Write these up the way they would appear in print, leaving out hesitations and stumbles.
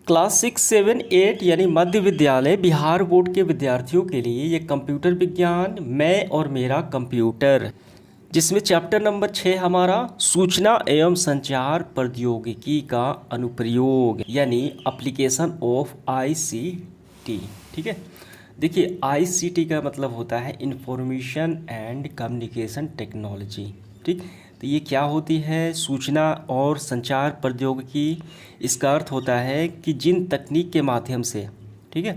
Class 6, 7, 8 यानी मध्य विद्यालय Bihar board के विद्यार्थियों के लिए ये कंप्यूटर विज्ञान मैं और मेरा कंप्यूटर, जिसमें चैप्टर नंबर 6 हमारा सूचना एवं संचार प्रौद्योगिकी का अनुप्रयोग यानी एप्लीकेशन ऑफ आईसीटी। ठीक है, देखिए आईसीटी का मतलब होता है इंफॉर्मेशन एंड कम्युनिकेशन टेक्नोलॉजी। ठीक, तो ये क्या होती है? सूचना और संचार प्रौद्योगिकी। इसका अर्थ होता है कि जिन तकनीक के माध्यम से, ठीक है,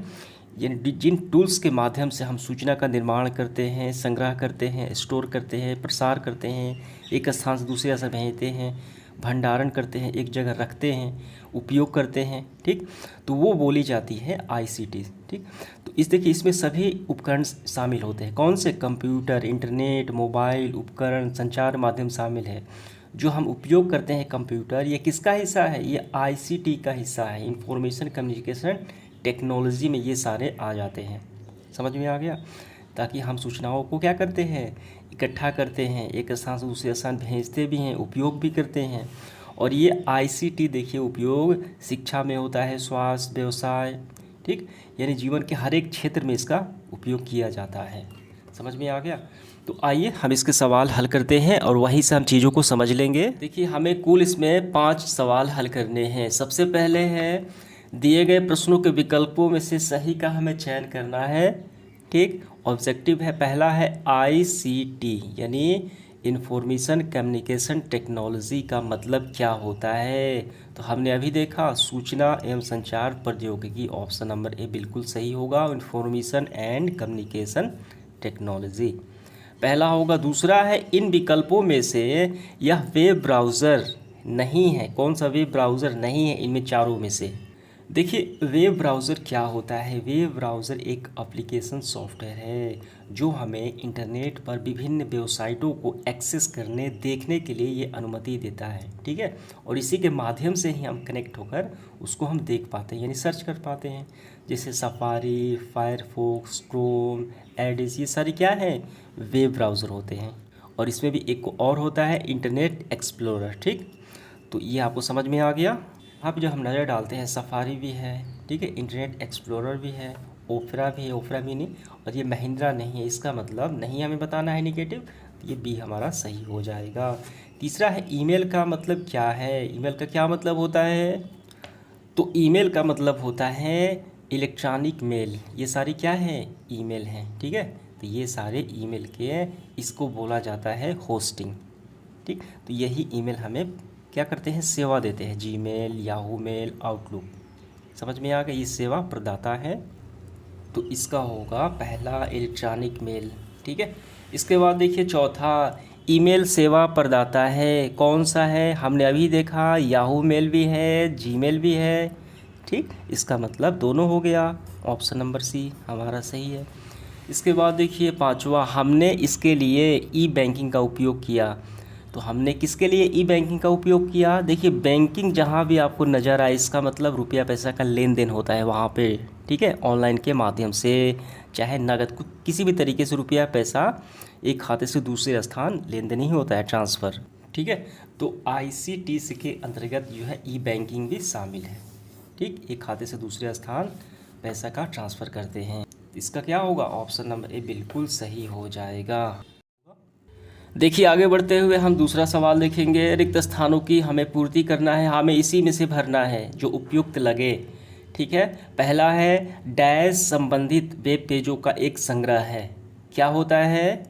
यानी जिन टूल्स के माध्यम से हम सूचना का निर्माण करते हैं, संग्रह करते हैं, स्टोर करते हैं, प्रसार करते हैं, एक स्थान से दूसरे स्थान भेजते हैं, भंडारण करते हैं, एक जगह रखते हैं, उपयोग करते हैं, ठीक, तो वो बोली जाती है आईसीटी। ठीक, तो इस देखिए इसमें सभी उपकरण शामिल होते हैं। कौन से? कंप्यूटर, इंटरनेट, मोबाइल उपकरण, संचार माध्यम शामिल है। जो हम उपयोग करते हैं कंप्यूटर, ये किसका हिस्सा है? ये आईसीटी का हिस्सा है। इंफॉर्मेशन कम्युनिकेशन टेक्नोलॉजी में ये सारे आ जाते हैं। समझ में आ गया? ताकि हम सूचनाओं को क्या करते हैं, इकट्ठा करते हैं, एक स्थान से दूसरे स्थान भेजते भी हैं, उपयोग भी करते हैं। और ये आईसीटी देखिए उपयोग शिक्षा में होता है, स्वास्थ्य, व्यवसाय, ठीक, यानी जीवन के हर एक क्षेत्र में इसका उपयोग किया जाता है। समझ में आ गया? तो आइए हम इसके सवाल हल करते हैं और वहीं से हम चीज़ों को समझ लेंगे। देखिए हमें कुल इसमें 5 सवाल हल करने हैं। सबसे पहले है दिए गए प्रश्नों के विकल्पों में से सही का हमें चयन करना है। ठीक, ऑब्जेक्टिव है, पहला है आईसीटी यानी इंफॉर्मेशन कम्युनिकेशन टेक्नोलॉजी का मतलब क्या होता है? तो हमने अभी देखा सूचना एवं संचार प्रौद्योगिकी, ऑप्शन नंबर ए बिल्कुल सही होगा। इंफॉर्मेशन एंड कम्युनिकेशन टेक्नोलॉजी पहला होगा। दूसरा है इन विकल्पों में से यह वेब ब्राउज़र नहीं है। कौन सा वेब ब्राउज़र नहीं है इनमें चारों में से? देखिए वेब ब्राउज़र क्या होता है? वेब ब्राउज़र एक एप्लीकेशन सॉफ्टवेयर है जो हमें इंटरनेट पर विभिन्न वेबसाइटों को एक्सेस करने, देखने के लिए ये अनुमति देता है। ठीक है, और इसी के माध्यम से ही हम कनेक्ट होकर उसको हम देख पाते हैं, यानी सर्च कर पाते हैं। जैसे सफारी, फायरफॉक्स, क्रोम, एडिस, ये सारी क्या है? वेब ब्राउज़र होते हैं। और इसमें भी एक और होता है इंटरनेट एक्सप्लोरर। ठीक, तो ये आपको समझ में आ गया। यहाँ पे जो हम नज़र डालते हैं सफारी भी है, ठीक है, इंटरनेट एक्सप्लोरर भी है, ओपरा भी है, ओपरा मिनी, और ये महिंद्रा नहीं है। इसका मतलब नहीं हमें बताना है निगेटिव, तो ये बी हमारा सही हो जाएगा। तीसरा है ईमेल का मतलब क्या है? ईमेल का क्या मतलब होता है? तो ईमेल का मतलब होता है इलेक्ट्रॉनिक मेल। ये सारी क्या है? ईमेल हैं। ठीक है, तो ये सारे ईमेल के, इसको बोला जाता है होस्टिंग। ठीक, तो यही ईमेल हमें क्या करते हैं? सेवा देते हैं। Gmail, Yahoo mail, Outlook. समझ में आ गया? ये सेवा प्रदाता है। तो इसका होगा पहला इलेक्ट्रॉनिक मेल। ठीक है, इसके बाद देखिए चौथा ईमेल सेवा प्रदाता है। कौन सा है? हमने अभी देखा याहू मेल भी है, जीमेल भी है। ठीक, इसका मतलब दोनों हो गया। ऑप्शन नंबर सी हमारा सही है। इसके बाद देखिए पांचवा, हमने इसके लिए ई बैंकिंग का उपयोग किया। तो हमने किसके लिए ई बैंकिंग का उपयोग किया? देखिए बैंकिंग जहाँ भी आपको नज़र आए, इसका मतलब रुपया पैसा का लेन देन होता है वहाँ पे। ठीक है, ऑनलाइन के माध्यम से, चाहे नगद, किसी भी तरीके से रुपया पैसा एक खाते से दूसरे स्थान लेन देन ही होता है, ट्रांसफ़र। ठीक है, तो आईसीटी के अंतर्गत जो है ई बैंकिंग भी शामिल है। ठीक, एक खाते से दूसरे स्थान पैसा का ट्रांसफ़र करते हैं। इसका क्या होगा? ऑप्शन नंबर ए बिल्कुल सही हो जाएगा। देखिए आगे बढ़ते हुए हम दूसरा सवाल देखेंगे। रिक्त स्थानों की हमें पूर्ति करना है, हमें इसी में से भरना है जो उपयुक्त लगे। ठीक है, पहला है डैश संबंधित वेब पेजों का एक संग्रह है। क्या होता है?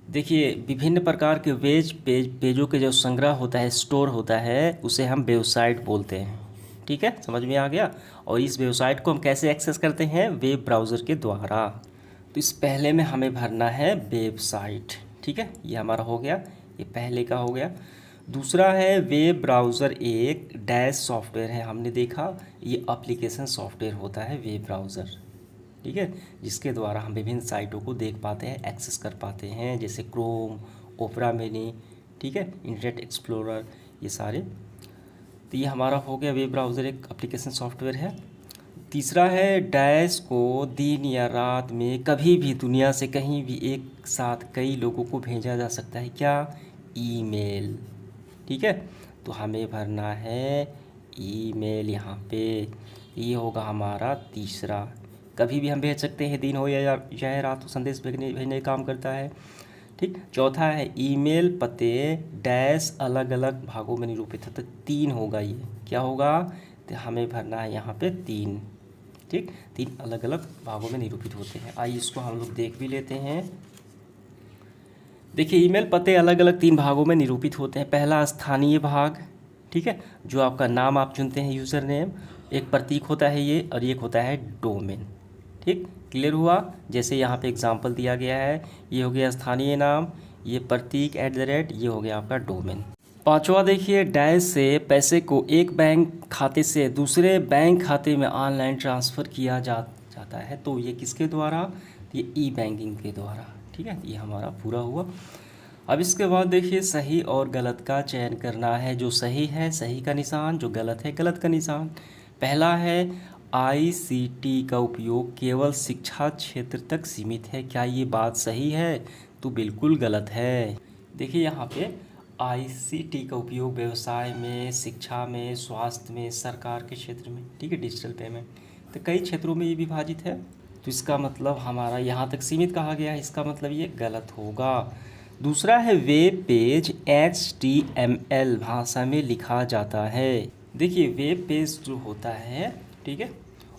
देखिए विभिन्न प्रकार के पेजों के जो संग्रह होता है, स्टोर होता है, उसे हम वेबसाइट बोलते हैं। ठीक है, समझ में आ गया? और इस वेबसाइट को हम कैसे एक्सेस करते हैं? वेब ब्राउज़र के द्वारा। तो इस पहले में हमें भरना है वेबसाइट। ठीक है, ये हमारा हो गया, ये पहले का हो गया। दूसरा है वेब ब्राउज़र एक डैश सॉफ्टवेयर है। हमने देखा ये एप्लीकेशन सॉफ्टवेयर होता है वेब ब्राउज़र। ठीक है, जिसके द्वारा हम विभिन्न साइटों को देख पाते हैं, एक्सेस कर पाते हैं, जैसे क्रोम, ओपरा मिनी, ठीक है, इंटरनेट एक्सप्लोरर, ये सारे। तो ये हमारा हो गया वेब ब्राउज़र एक एप्लीकेशन सॉफ्टवेयर है। तीसरा है डैश को दिन या रात में कभी भी दुनिया से कहीं भी एक साथ कई लोगों को भेजा जा सकता है। क्या? ईमेल। ठीक है, तो हमें भरना है ईमेल यहाँ पे। ये होगा हमारा तीसरा। कभी भी हम भेज सकते हैं, दिन हो या चाहे रात हो, संदेश भेजने का काम करता है। ठीक। चौथा है ईमेल पते डैश अलग अलग भागों में निरूपित है, तो 3 होगा। ये क्या होगा, तो हमें भरना है यहाँ पे 3। ठीक, 3 अलग अलग भागों में निरूपित होते हैं। आइए इसको हम लोग देख भी लेते हैं। देखिए, ईमेल पते अलग अलग 3 भागों में निरूपित होते हैं। पहला स्थानीय भाग, ठीक है, जो आपका नाम आप चुनते हैं, यूज़र नेम, एक प्रतीक होता है ये, और एक होता है डोमेन। ठीक, क्लियर हुआ। जैसे यहाँ पे एग्जांपल दिया गया है, ये हो गया स्थानीय नाम, ये प्रतीक @ ये हो गया आपका डोमेन। पांचवा देखिए, डैश से पैसे को एक बैंक खाते से दूसरे बैंक खाते में ऑनलाइन ट्रांसफ़र किया जाता है, तो ये किसके द्वारा, ये ई बैंकिंग के द्वारा। ठीक है, ये हमारा पूरा हुआ। अब इसके बाद देखिए, सही और गलत का चयन करना है। जो सही है सही का निशान, जो गलत है गलत का निशान। पहला है आईसीटी का उपयोग केवल शिक्षा क्षेत्र तक सीमित है। क्या ये बात सही है, तो बिल्कुल गलत है। देखिए यहाँ पे आईसीटी का उपयोग व्यवसाय में, शिक्षा में, स्वास्थ्य में, सरकार के क्षेत्र में, ठीक है, डिजिटल पेमेंट, तो कई क्षेत्रों में ये विभाजित है। तो इसका मतलब हमारा यहाँ तक सीमित कहा गया है, इसका मतलब ये गलत होगा। दूसरा है वेब पेज HTML भाषा में लिखा जाता है। देखिए वेब पेज जो होता है, ठीक है,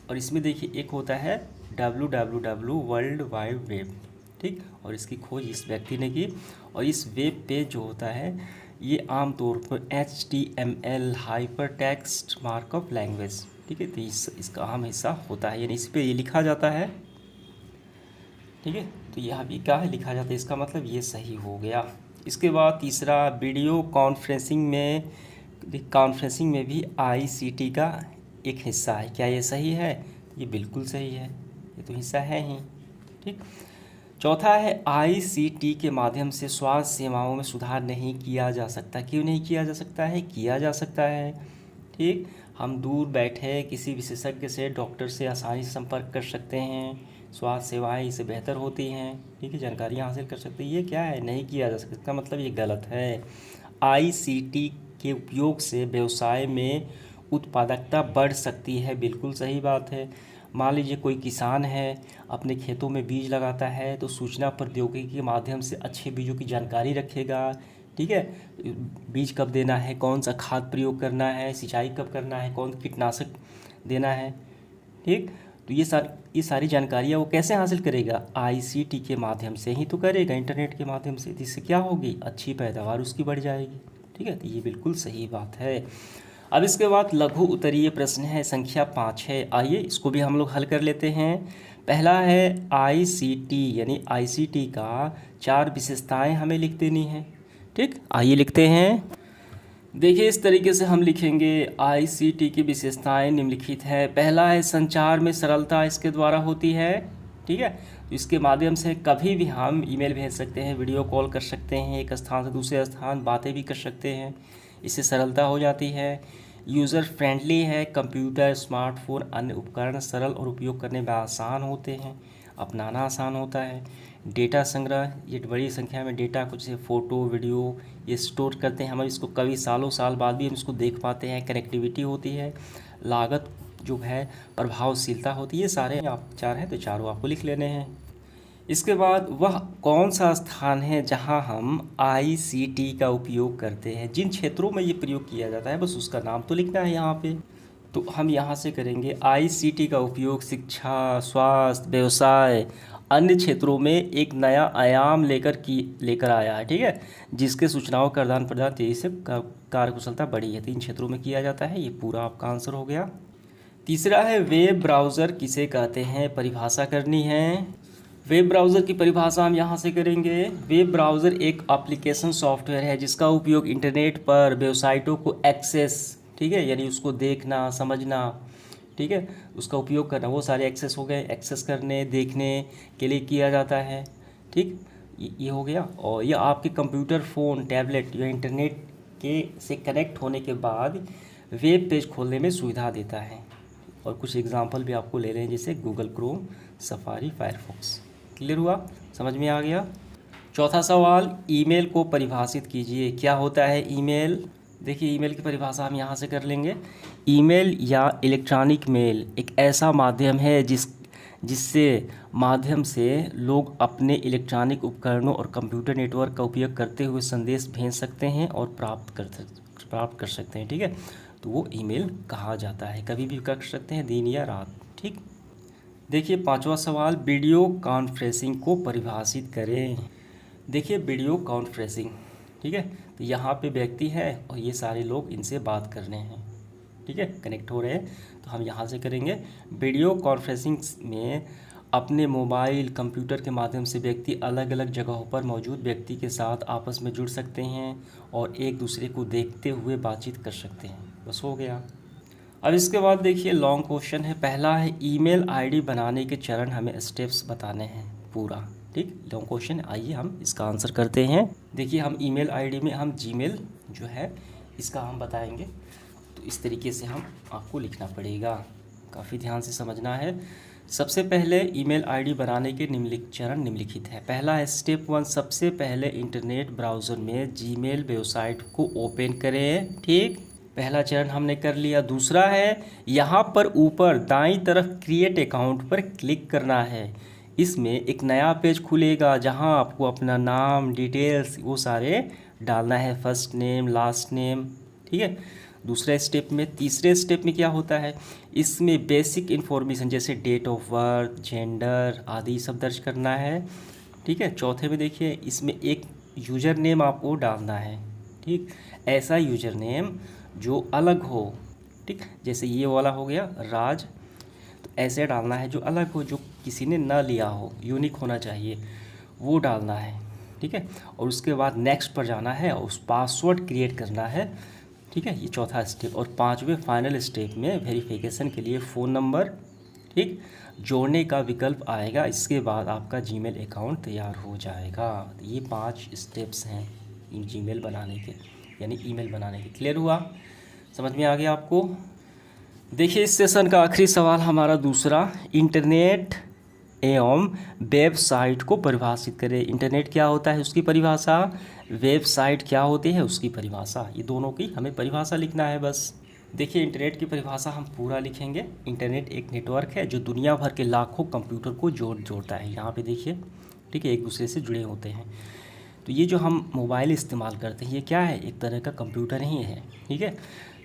और इसमें देखिए एक होता है www वर्ल्ड वाइड वेब, ठीक, और इसकी खोज इस व्यक्ति ने की। और इस वेब पेज जो होता है ये आमतौर पर HTML hyper text markup language, ठीक है, तो इसका अहम हिस्सा होता है, यानी इस पर ये लिखा जाता है। ठीक है, तो यहाँ भी क्या है, लिखा जाता है, इसका मतलब ये सही हो गया। इसके बाद तीसरा, वीडियो कॉन्फ्रेंसिंग में भी आईसीटी का एक हिस्सा है। क्या ये सही है, ये बिल्कुल सही है, ये तो हिस्सा है ही। ठीक। चौथा है आईसीटी के माध्यम से स्वास्थ्य सेवाओं में सुधार नहीं किया जा सकता। क्यों नहीं किया जा सकता है, किया जा सकता है। ठीक, हम दूर बैठे किसी विशेषज्ञ से, डॉक्टर से आसानी से संपर्क कर सकते हैं, स्वास्थ्य सेवाएं इससे बेहतर होती हैं, ठीक है, जानकारियाँ हासिल कर सकते हैं। ये क्या है, नहीं किया जा सकता, इसका मतलब ये गलत है। आईसीटी के उपयोग से व्यवसाय में उत्पादकता बढ़ सकती है, बिल्कुल सही बात है। मान लीजिए कोई किसान है, अपने खेतों में बीज लगाता है, तो सूचना प्रौद्योगिकी के माध्यम से अच्छे बीजों की जानकारी रखेगा, ठीक है, बीज कब देना है, कौन सा खाद प्रयोग करना है, सिंचाई कब करना है, कौन कीटनाशक देना है, ठीक, तो ये सारी जानकारियाँ वो कैसे हासिल करेगा, आईसीटी के माध्यम से ही तो करेगा, इंटरनेट के माध्यम से। जिससे क्या होगी, अच्छी पैदावार उसकी बढ़ जाएगी। ठीक है, तो ये बिल्कुल सही बात है। अब इसके बाद लघु उत्तरीय प्रश्न है, संख्या 5 है। आइए इसको भी हम लोग हल कर लेते हैं। पहला है आईसीटी, यानी आईसीटी का 4 विशेषताएं हमें लिख देनी है। ठीक, आइए लिखते हैं। देखिए इस तरीके से हम लिखेंगे, आईसीटी की विशेषताएं निम्नलिखित है। पहला है संचार में सरलता इसके द्वारा होती है। ठीक है, तो इसके माध्यम से कभी भी हम ईमेल भेज सकते हैं, वीडियो कॉल कर सकते हैं, एक स्थान से दूसरे स्थान बातें भी कर सकते हैं, इससे सरलता हो जाती है। यूज़र फ्रेंडली है, कंप्यूटर, स्मार्टफोन, अन्य उपकरण सरल और उपयोग करने में आसान होते हैं, अपनाना आसान होता है। डेटा संग्रह, ये बड़ी संख्या में डेटा, कुछ फ़ोटो वीडियो ये स्टोर करते हैं, हम इसको कभी सालों साल बाद भी हम इसको देख पाते हैं। कनेक्टिविटी होती है, लागत जो है, प्रभावशीलता होती है। ये सारे आप 4 हैं तो चारों आपको लिख लेने हैं। इसके बाद वह कौन सा स्थान है जहां हम आईसीटी का उपयोग करते हैं, जिन क्षेत्रों में ये प्रयोग किया जाता है बस उसका नाम तो लिखना है यहाँ पे। तो हम यहाँ से करेंगे, आईसीटी का उपयोग शिक्षा, स्वास्थ्य, व्यवसाय, अन्य क्षेत्रों में एक नया आयाम लेकर आया है। ठीक है, जिसके सूचनाओं का आदान प्रदान तेजी से कार्यकुशलता बढ़ी है, 3 क्षेत्रों में किया जाता है। ये पूरा आपका आंसर हो गया। तीसरा है वेब ब्राउज़र किसे कहते हैं, परिभाषा करनी है। वेब ब्राउज़र की परिभाषा हम यहाँ से करेंगे। वेब ब्राउज़र एक एप्लीकेशन सॉफ्टवेयर है जिसका उपयोग इंटरनेट पर वेबसाइटों को एक्सेस, ठीक है, यानी उसको देखना, समझना, ठीक है, उसका उपयोग करना, वो सारे एक्सेस हो गए, एक्सेस करने, देखने के लिए किया जाता है। ठीक, ये हो गया। और ये आपके कंप्यूटर, फ़ोन, टैबलेट या इंटरनेट के से कनेक्ट होने के बाद वेब पेज खोलने में सुविधा देता है। और कुछ एग्जांपल भी आपको ले रहे हैं, जैसे Google Chrome, safari, Firefox. Clear हुआ, समझ में आ गया। चौथा सवाल, ईमेल को परिभाषित कीजिए। क्या होता है ईमेल? देखिए ईमेल की परिभाषा हम यहाँ से कर लेंगे। ईमेल या इलेक्ट्रॉनिक मेल एक ऐसा माध्यम है जिससे माध्यम से लोग अपने इलेक्ट्रॉनिक उपकरणों और कंप्यूटर नेटवर्क का उपयोग करते हुए संदेश भेज सकते हैं और प्राप्त कर सकते हैं। ठीक है, तो वो ईमेल कहा जाता है। कभी भी कर सकते हैं, दिन या रात। ठीक, देखिए 5वां सवाल, वीडियो कॉन्फ्रेंसिंग को परिभाषित करें। देखिए वीडियो कॉन्फ्रेंसिंग, ठीक है, तो यहाँ पे व्यक्ति है और ये सारे लोग इनसे बात कर रहे हैं। ठीक है, कनेक्ट हो रहे हैं, तो हम यहाँ से करेंगे। वीडियो कॉन्फ्रेंसिंग में अपने मोबाइल कंप्यूटर के माध्यम से व्यक्ति अलग अलग जगहों पर मौजूद व्यक्ति के साथ आपस में जुड़ सकते हैं और एक दूसरे को देखते हुए बातचीत कर सकते हैं। बस हो गया। अब इसके बाद देखिए लॉन्ग क्वेश्चन है। पहला है ईमेल आईडी बनाने के चरण, हमें स्टेप्स बताने हैं पूरा। ठीक, लॉन्ग क्वेश्चन, आइए हम इसका आंसर करते हैं। देखिए हम ईमेल आईडी में हम जीमेल जो है इसका हम बताएंगे, तो इस तरीके से हम आपको लिखना पड़ेगा, काफ़ी ध्यान से समझना है। सबसे पहले ईमेल आईडी बनाने के चरण निम्नलिखित है। पहला है स्टेप 1, सबसे पहले इंटरनेट ब्राउज़र में जीमेल वेबसाइट को ओपन करें। ठीक, पहला चरण हमने कर लिया। दूसरा है यहाँ पर ऊपर दाईं तरफ क्रिएट अकाउंट पर क्लिक करना है। इसमें एक नया पेज खुलेगा जहाँ आपको अपना नाम, डिटेल्स वो सारे डालना है, फर्स्ट नेम, लास्ट नेम। ठीक है, दूसरे स्टेप में, तीसरे स्टेप में क्या होता है, इसमें बेसिक इन्फॉर्मेशन जैसे डेट ऑफ बर्थ, जेंडर आदि सब दर्ज करना है। ठीक है, चौथे में देखिए इसमें एक यूज़र नेम आपको डालना है। ठीक, ऐसा यूज़र नेम जो अलग हो। ठीक, जैसे ये वाला हो गया राज, तो ऐसे डालना है जो अलग हो, जो किसी ने ना लिया हो, यूनिक होना चाहिए, वो डालना है। ठीक है, और उसके बाद नेक्स्ट पर जाना है और उस पासवर्ड क्रिएट करना है। ठीक है, ये चौथा स्टेप। और पांचवें फाइनल स्टेप में वेरिफिकेशन के लिए फ़ोन नंबर, ठीक, जोड़ने का विकल्प आएगा। इसके बाद आपका जीमेल अकाउंट तैयार हो जाएगा। तो ये 5 स्टेप्स हैं जीमेल बनाने के, यानी ईमेल बनाने के। क्लियर हुआ, समझ में आ गया आपको? देखिए इस सेशन का आखिरी सवाल हमारा दूसरा, इंटरनेट एवं वेबसाइट को परिभाषित करें। इंटरनेट क्या होता है उसकी परिभाषा, वेबसाइट क्या होती है उसकी परिभाषा, ये दोनों की हमें परिभाषा लिखना है बस। देखिए इंटरनेट की परिभाषा हम पूरा लिखेंगे। इंटरनेट एक नेटवर्क है जो दुनिया भर के लाखों कंप्यूटर को जोड़ता है। यहाँ पे देखिए, ठीक है, एक दूसरे से जुड़े होते हैं। तो ये जो हम मोबाइल इस्तेमाल करते हैं ये क्या है, एक तरह का कंप्यूटर ही है। ठीक है,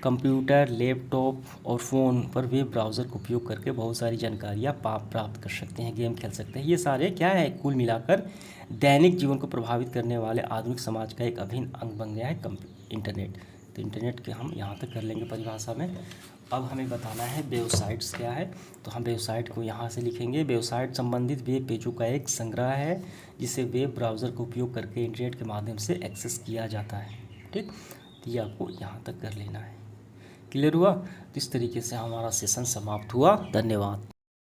कंप्यूटर, लैपटॉप और फ़ोन पर वेब ब्राउज़र का उपयोग करके बहुत सारी जानकारियाँ प्राप्त कर सकते हैं, गेम खेल सकते हैं। ये सारे क्या है, कुल मिलाकर दैनिक जीवन को प्रभावित करने वाले आधुनिक समाज का एक अभिन्न अंग बन गया है इंटरनेट। तो इंटरनेट के हम यहाँ तक कर लेंगे परिभाषा में। अब हमें बताना है वेबसाइट्स क्या है, तो हम वेबसाइट को यहाँ से लिखेंगे। वेबसाइट संबंधित वेब पेजों का एक संग्रह है जिसे वेब ब्राउज़र का उपयोग करके इंटरनेट के माध्यम से एक्सेस किया जाता है। ठीक, तो ये आपको यहाँ तक कर लेना है। क्लियर हुआ? तो इस तरीके से हमारा सेशन समाप्त हुआ। धन्यवाद।